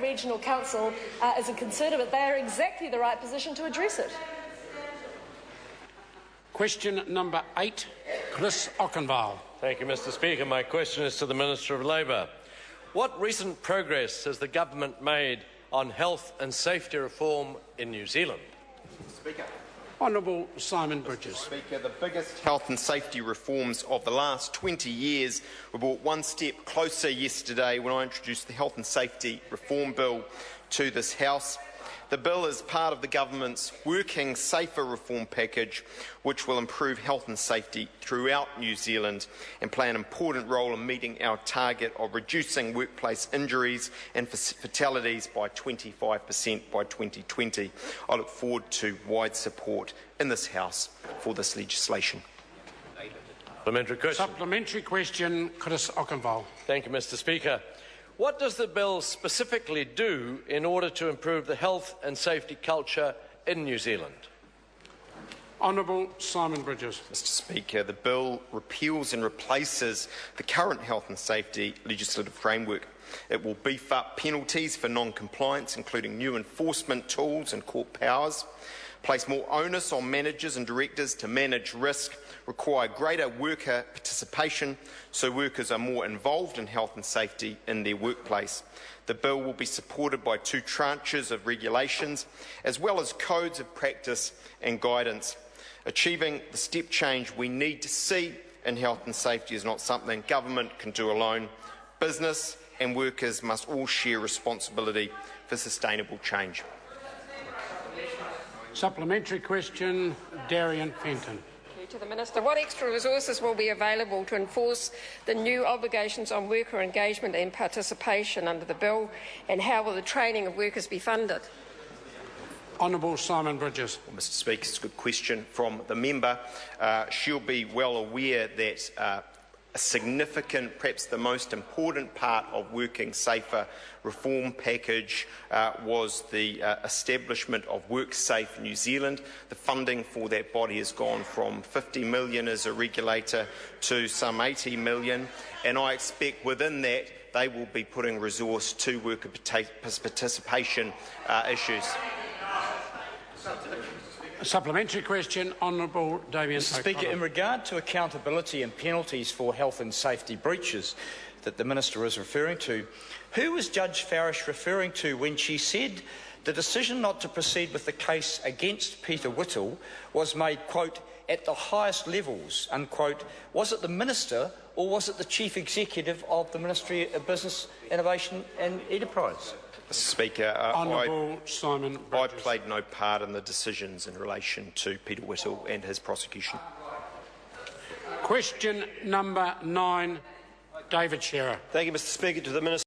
Regional Council is a Conservative. They are exactly the right position to address it. Question number 8, Chris Auchinvole. Thank you, Mr. Speaker. My question is to the Minister of Labour. What recent progress has the government made on health and safety reform in New Zealand? Speaker. Honourable Simon Bridges. Mr. Speaker, the biggest health and safety reforms of the last 20 years were brought one step closer yesterday when I introduced the Health and Safety Reform Bill to this House. The bill is part of the government's Working Safer reform package, which will improve health and safety throughout New Zealand and play an important role in meeting our target of reducing workplace injuries and fatalities by 25% by 2020. I look forward to wide support in this House for this legislation. Supplementary question. Supplementary question, Chris Auchinvole. Thank you, Mr. Speaker. What does the bill specifically do in order to improve the health and safety culture in New Zealand? Honourable Simon Bridges. Mr. Speaker, the bill repeals and replaces the current health and safety legislative framework. It will beef up penalties for non-compliance, including new enforcement tools and court powers, place more onus on managers and directors to manage risk, require greater worker participation so workers are more involved in health and safety in their workplace. The bill will be supported by 2 tranches of regulations, as well as codes of practice and guidance. Achieving the step change we need to see in health and safety is not something government can do alone. Business and workers must all share responsibility for sustainable change. Supplementary question, Darian Fenton. To the Minister, what extra resources will be available to enforce the new obligations on worker engagement and participation under the bill, and how will the training of workers be funded? Honourable Simon Bridges. Well, Mr. Speaker, it's a good question from the member. She'll be well aware that a significant, perhaps the most important part of Working Safer reform package was the establishment of WorkSafe New Zealand. The funding for that body has gone from $50 million as a regulator to some $80 million, and I expect within that they will be putting resource to worker participation issues. A supplementary question, Honourable Damien. Mr. Speaker, in regard to accountability and penalties for health and safety breaches that the Minister is referring to, who was Judge Farish referring to when she said the decision not to proceed with the case against Peter Whittle was made, quote, at the highest levels, unquote? Was it the Minister or was it the Chief Executive of the Ministry of Business, Innovation and Enterprise? Mr. Speaker, I played no part in the decisions in relation to Peter Whittle and his prosecution. Question number 9, David Shearer. Thank you, Mr. Speaker. To the Minister.